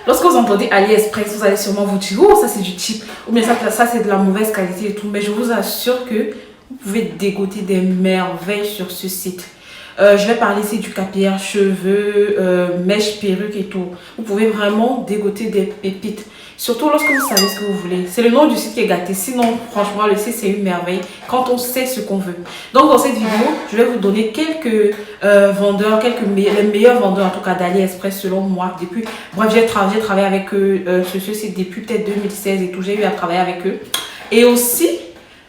Lorsque vous entendez AliExpress, vous allez sûrement vous dire, oh, ça c'est du cheap, ou bien ça c'est de la mauvaise qualité et tout. Mais je vous assure que vous pouvez dégoter des merveilles sur ce site. Je vais parler ici du capillaire, cheveux, mèches, perruques et tout. Vous pouvez vraiment dégoter des pépites. Surtout lorsque vous savez ce que vous voulez. C'est le nom du site qui est gâté. Sinon, franchement, le site c'est une merveille quand on sait ce qu'on veut. Donc dans cette vidéo, je vais vous donner quelques vendeurs, les meilleurs vendeurs en tout cas d'AliExpress selon moi. Bref, j'ai travaillé avec eux sur ce site depuis peut-être 2016 et tout. J'ai eu à travailler avec eux. Et aussi,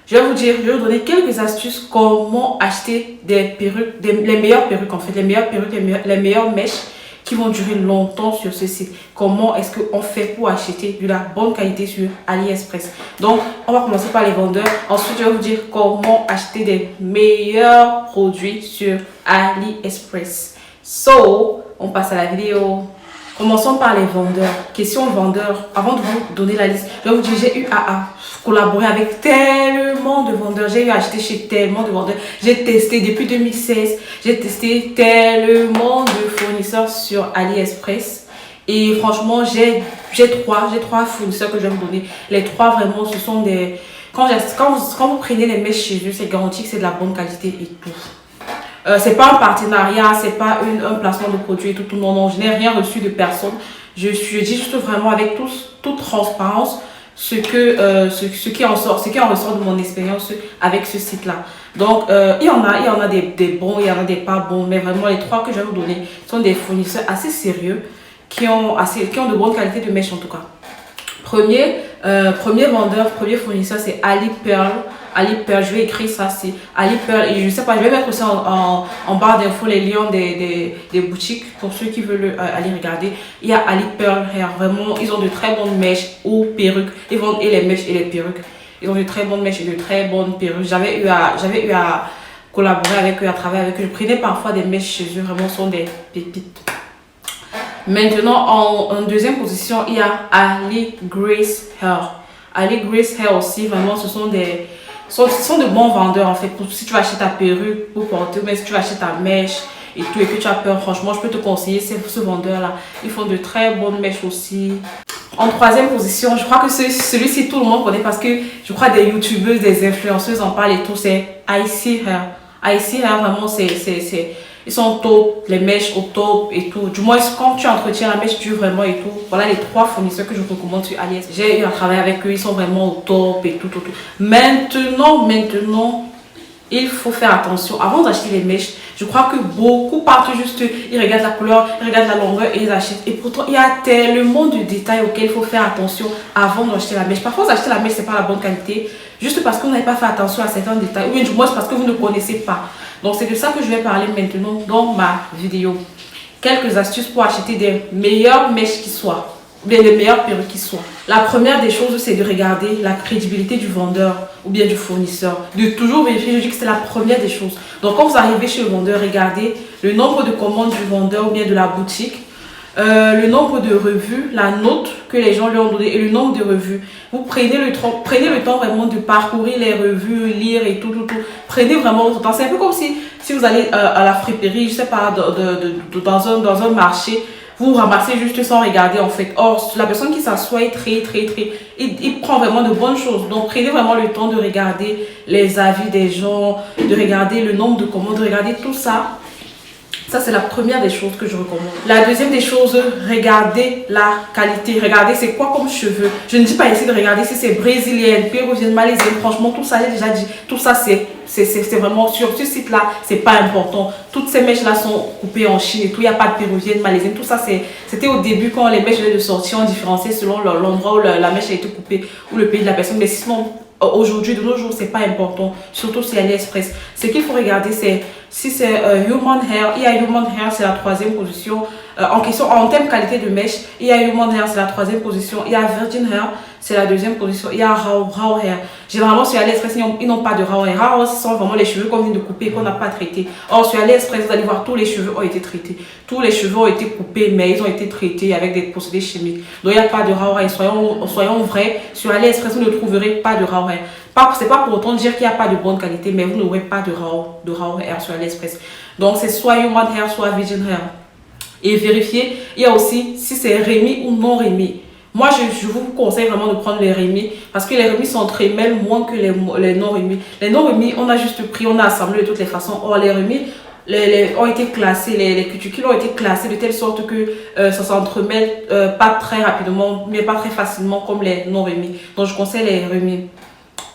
je vais vous donner quelques astuces comment acheter des perruques, les meilleures perruques en fait, les meilleures mèches qui vont durer longtemps sur ce site. Comment est-ce qu'on fait pour acheter de la bonne qualité sur AliExpress. Donc, on va commencer par les vendeurs. Ensuite, je vais vous dire comment acheter des meilleurs produits sur AliExpress. So, on passe à la vidéo. Commençons par les vendeurs. Question vendeurs. Avant de vous donner la liste, je vais vous dire, j'ai eu à collaborer avec tellement de vendeurs. J'ai eu à acheter chez tellement de vendeurs. J'ai testé depuis 2016. J'ai testé tellement de fournisseurs sur AliExpress. Et franchement, j'ai trois fournisseurs que je vais vous donner. Les trois, vraiment, ce sont des... Quand vous prenez les mèches chez eux, c'est garanti que c'est de la bonne qualité et tout. C'est pas un partenariat, c'est pas un placement de produit et tout. Non, je n'ai rien reçu de personne. Je dis juste vraiment avec toute transparence ce qui en ressort de mon expérience avec ce site-là. Donc, il y en a des bons, il y en a des pas bons, mais vraiment les trois que je vais vous donner sont des fournisseurs assez sérieux qui ont de bonnes qualités de mèches en tout cas. Premier fournisseur, c'est AliPearl. AliPearl, je vais écrire ça, c'est AliPearl. Et je sais pas, je vais mettre aussi en barre d'infos les liens des boutiques pour ceux qui veulent aller regarder. Il y a AliPearl Hair, vraiment, ils ont de très bonnes mèches ou perruques. Ils vendent et les mèches et les perruques. Ils ont de très bonnes mèches et de très bonnes perruques. J'avais eu à collaborer avec eux, à travailler avec eux. Je prenais parfois des mèches chez eux, vraiment, sont des pépites. Maintenant, en deuxième position, il y a Ali Grace Hair. Ali Grace Hair aussi, vraiment, ce sont de bons vendeurs en fait. Si tu vas acheter ta perruque pour porter, mais si tu vas acheter ta mèche et tout, et que tu as peur, franchement, je peux te conseiller ce vendeur-là. Ils font de très bonnes mèches aussi. En troisième position, je crois que celui-ci, tout le monde connaît parce que je crois des youtubeuses, des influenceuses en parlent et tout, c'est Icy Hair. Icy Hair, vraiment, ils sont au top, les mèches au top et tout. Du moins, quand tu entretiens la mèche, tu vraiment et tout. Voilà les trois fournisseurs que je recommande sur AliExpress. J'ai eu à travailler avec eux, ils sont vraiment au top et tout. Maintenant, il faut faire attention. Avant d'acheter les mèches, je crois que beaucoup partent juste, ils regardent la couleur, ils regardent la longueur et ils achètent. Et pourtant, il y a tellement de détails auxquels il faut faire attention avant d'acheter la mèche. Parfois, acheter la mèche, c'est pas la bonne qualité, juste parce que vous n'avez pas fait attention à certains détails. Ou bien du moins, c'est parce que vous ne connaissez pas. Donc, c'est de ça que je vais parler maintenant dans ma vidéo. Quelques astuces pour acheter des meilleures mèches qui soient, ou bien les meilleures perruques qui soient. La première des choses, c'est de regarder la crédibilité du vendeur ou bien du fournisseur. De toujours vérifier, je dis que c'est la première des choses. Donc, quand vous arrivez chez le vendeur, regardez le nombre de commandes du vendeur ou bien de la boutique. Le nombre de revues, la note que les gens lui ont donné et le nombre de revues. Vous prenez le temps vraiment de parcourir les revues, lire et tout. Prenez vraiment votre temps. C'est un peu comme si vous allez à la friperie, je sais pas, dans un marché, vous ramassez juste sans regarder en fait. Or, la personne qui s'assoit est il prend vraiment de bonnes choses. Donc, prenez vraiment le temps de regarder les avis des gens, de regarder le nombre de commandes, de regarder tout ça. Ça, c'est la première des choses que je recommande. La deuxième des choses, regardez la qualité. Regardez c'est quoi comme cheveux. Je ne dis pas ici de regarder si c'est brésilienne, péruvienne, malaisienne. Franchement, tout ça, j'ai déjà dit. Tout ça, c'est vraiment sur ce site-là, c'est pas important. Toutes ces mèches-là sont coupées en Chine et tout. Il n'y a pas de péruvienne, malaisienne. Tout ça, c'était au début quand les mèches venaient de sortir, on différenciait selon l'endroit où la mèche a été coupée ou le pays de la personne. Mais sinon, aujourd'hui, de nos jours, c'est pas important. Surtout sur AliExpress. Ce qu'il faut regarder, c'est si c'est Human Hair. Il y a Human Hair, c'est la troisième position. En termes de qualité de mèche, il y a Human Hair, c'est la troisième position. Il y a Virgin Hair, c'est la deuxième position. Il y a Raw Hair. Généralement, sur AliExpress, ils n'ont pas de Raw Hair. Raw, ce sont vraiment les cheveux qu'on vient de couper et qu'on n'a pas traités. Or, sur AliExpress, vous allez voir, tous les cheveux ont été traités. Tous les cheveux ont été coupés, mais ils ont été traités avec des procédés chimiques. Donc, il n'y a pas de Raw Hair. Soyons vrais, sur AliExpress, vous ne trouverez pas de Raw Hair. C'est pas pour autant dire qu'il n'y a pas de bonne qualité, mais vous n'aurez pas de raw hair sur AliExpress. Donc, c'est soit Human Hair, soit Virgin Hair. et vérifier. Il y a aussi si c'est remis ou non remis. Moi, je vous conseille vraiment de prendre les remis parce que les remis sont très mêlent moins que les non remis. Les non remis, on a juste pris, on a assemblé de toutes les façons. Or, les remis ont été classés, les cuticules ont été classés de telle sorte que ça s'entremêle pas très rapidement, mais pas très facilement comme les non remis. Donc, je conseille les remis.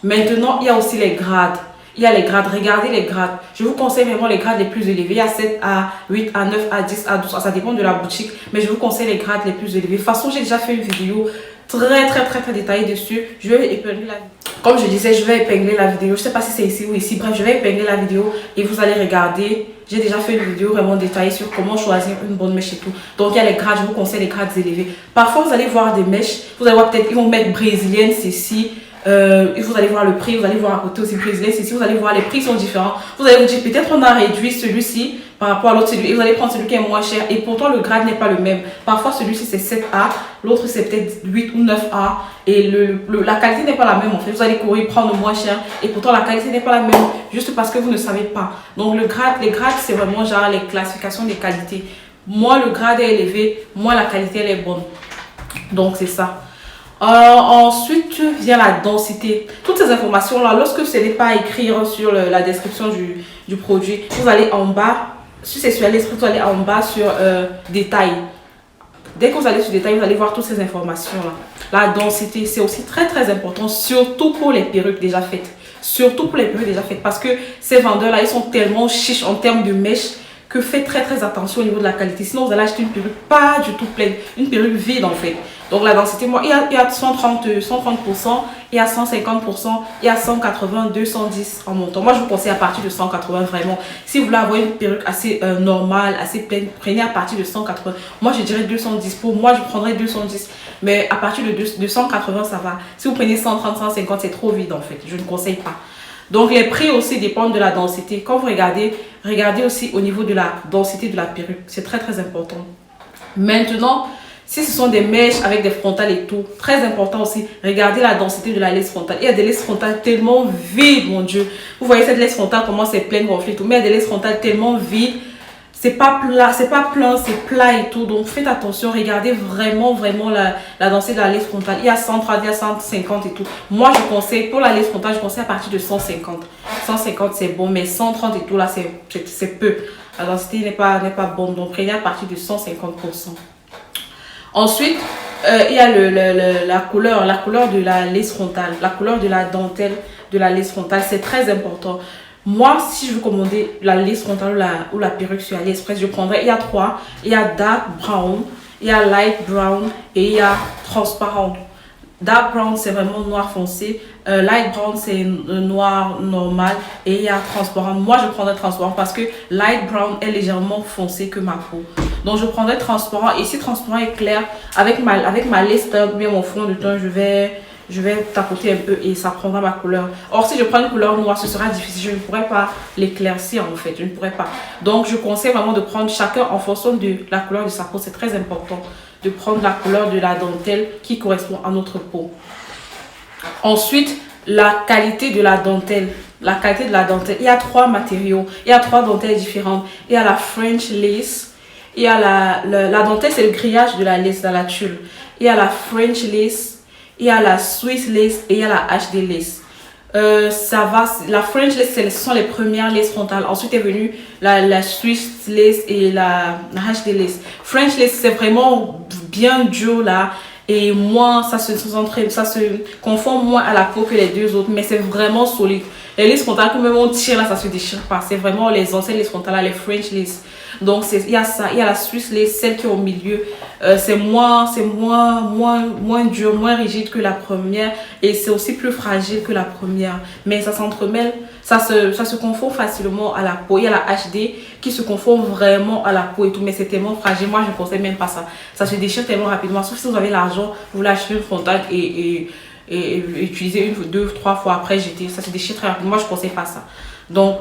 Maintenant, il y a aussi les grades. Il y a les grades, regardez les grades. Je vous conseille vraiment les grades les plus élevés. Il y a 7 à 8 à 9 à 10 à 12. Ça dépend de la boutique. Mais je vous conseille les grades les plus élevés. De toute façon, j'ai déjà fait une vidéo très détaillée dessus. Je vais épingler la vidéo. Comme je disais, je vais épingler la vidéo. Je ne sais pas si c'est ici ou ici. Bref, je vais épingler la vidéo et vous allez regarder. J'ai déjà fait une vidéo vraiment détaillée sur comment choisir une bonne mèche et tout. Donc, il y a les grades. Je vous conseille les grades élevés. Parfois, vous allez voir des mèches. Vous allez voir peut-être, ils vont mettre brésilienne, ceci. Vous allez voir le prix, vous allez voir à côté aussi brésilien, si vous allez voir les prix sont différents. Vous allez vous dire peut-être on a réduit celui-ci par rapport à l'autre, et vous allez prendre celui qui est moins cher et pourtant le grade n'est pas le même. Parfois celui-ci c'est 7A, l'autre c'est peut-être 8 ou 9A et la qualité n'est pas la même en fait. Vous allez courir prendre le moins cher et pourtant la qualité n'est pas la même juste parce que vous ne savez pas. Donc les grades c'est vraiment genre les classifications des qualités. Moins le grade est élevé, moins la qualité elle est bonne. Donc c'est ça. Ensuite vient la densité. Toutes ces informations là, lorsque ce n'est pas écrit sur la description du produit, vous allez en bas, si c'est sur AliExpress, vous allez en bas sur détail. Dès que vous allez sur détail, vous allez voir toutes ces informations là. La densité c'est aussi très important, surtout pour les perruques déjà faites. Surtout pour les perruques déjà faites parce que ces vendeurs là ils sont tellement chiches en termes de mèches que faites très attention au niveau de la qualité. Sinon vous allez acheter une perruque pas du tout pleine, une perruque vide en fait. Donc la densité, moi, il y a 130%, il y a 150%, il y a 180, 210 en montant. Moi, je vous conseille à partir de 180 vraiment. Si vous voulez avoir une perruque assez normale, assez pleine, prenez à partir de 180. Moi, je dirais 210. Pour moi, je prendrais 210. Mais à partir de 180, ça va. Si vous prenez 130, 150, c'est trop vide en fait. Je ne conseille pas. Donc les prix aussi dépendent de la densité. Quand vous regardez aussi au niveau de la densité de la perruque. C'est très important. Maintenant, si ce sont des mèches avec des frontales et tout, très important aussi, regardez la densité de la laisse frontale. Il y a des laisses frontales tellement vides, mon Dieu. Vous voyez cette laisse frontale, comment c'est plein, gonflé et tout. Mais il y a des laisses frontales tellement vides. C'est pas plat, c'est plat et tout. Donc faites attention, regardez vraiment la densité de la laisse frontale. Il y a 130, il y a 150 et tout. Moi, je conseille, pour la laisse frontale, je conseille à partir de 150. 150, c'est bon, mais 130 et tout, là, c'est peu. La densité n'est pas bonne. Donc prenez à partir de 150%. Ensuite, il y a la couleur de la laisse frontale, la couleur de la dentelle de la laisse frontale, c'est très important. Moi, si je veux commander la laisse frontale ou la perruque sur AliExpress, je prendrai, il y a 3, il y a dark brown, il y a light brown et il y a transparent. Dark brown, c'est vraiment noir foncé. Light brown, c'est noir normal. Et il y a transparent. Moi, je prendrais transparent parce que light brown est légèrement foncé que ma peau. Donc, je prendrais transparent. Et si transparent est clair, avec ma laisse bien mon fond de teint, je vais tapoter un peu et ça prendra ma couleur. Or, si je prends une couleur noire, ce sera difficile. Je ne pourrai pas l'éclaircir en fait. Je ne pourrai pas. Donc, je conseille vraiment de prendre chacun en fonction de la couleur de sa peau. C'est très important de prendre la couleur de la dentelle qui correspond à notre peau. Ensuite, la qualité de la dentelle. La qualité de la dentelle. Il y a 3 matériaux. Il y a 3 dentelles différentes. Il y a la French lace. Il y a la dentelle, c'est le grillage de la lace dans la tulle. Il y a la French lace. Il y a la Swiss lace et il y a la HD lace. La French lace, ce sont les premières laces frontales. Ensuite est venue la Swiss lace et la HD lace. French lace, c'est vraiment bien dur là. Et moins, ça se confond moins à la peau que les deux autres. Mais c'est vraiment solide. Les laces frontales, que même on tire là, ça se déchire pas. C'est vraiment les anciennes laces frontales, les French lace. Donc il y a ça, il y a la Swiss lace, celle qui est au milieu. C'est moins dur, moins rigide que la première. Et c'est aussi plus fragile que la première. Mais ça s'entremêle, ça se confond facilement à la peau. Il y a la HD qui se confond vraiment à la peau et tout. Mais c'est tellement fragile, moi je ne conseille même pas ça. Ça se déchire tellement rapidement. Sauf si vous avez l'argent, vous l'achetez une frontale et utiliser 1, 2, 3 fois après jeter. Ça se déchire très rapidement, moi je ne conseille pas ça. Donc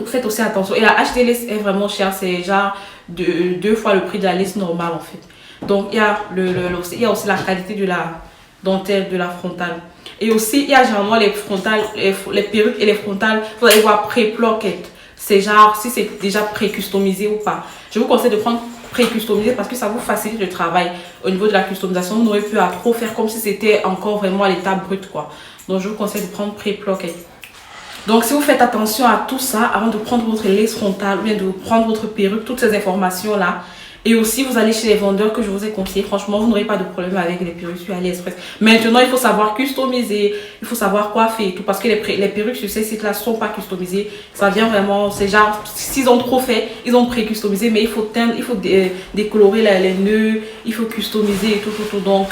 faites aussi attention. Et la HD lace est vraiment chère, c'est genre 2 fois le prix de la lace normale en fait. Donc il y a aussi la qualité de la dentelle de la frontale. Et aussi il y a généralement les frontales, les perruques et les frontales, vous allez voir pré-plocket. C'est genre si c'est déjà pré-customisé ou pas. Je vous conseille de prendre pré-customiser parce que ça vous facilite le travail au niveau de la customisation. Vous n'aurez plus à trop faire comme si c'était encore vraiment à l'état brut quoi. Donc je vous conseille de prendre pré-ploqué. Donc si vous faites attention à tout ça avant de prendre votre lace frontale ou bien de prendre votre perruque, toutes ces informations là. Et aussi, vous allez chez les vendeurs que je vous ai conseillé. Franchement, vous n'aurez pas de problème avec les perruques sur AliExpress. Maintenant, il faut savoir customiser. Il faut savoir coiffer et tout. Parce que les perruques sur ces sites-là ne sont pas customisées. Ça vient vraiment... C'est genre, s'ils ont trop fait, ils ont pré-customisé. Mais il faut teindre, il faut décolorer les nœuds. Il faut customiser et tout. Donc,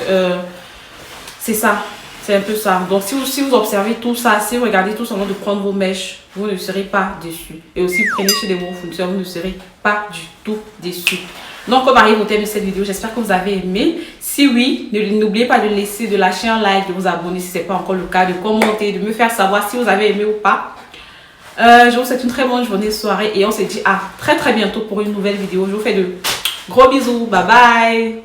c'est ça. C'est un peu ça. Donc, si vous observez tout ça, si vous regardez tout ça avant de prendre vos mèches, vous ne serez pas déçus. Et aussi, prenez chez des bons fournisseurs, vous ne serez pas du tout déçus. Donc, on arrive au terme de cette vidéo. J'espère que vous avez aimé. Si oui, n'oubliez pas de lâcher un like, de vous abonner si ce n'est pas encore le cas, de commenter, de me faire savoir si vous avez aimé ou pas. Je vous souhaite une très bonne journée, soirée et on se dit à très bientôt pour une nouvelle vidéo. Je vous fais de gros bisous. Bye bye.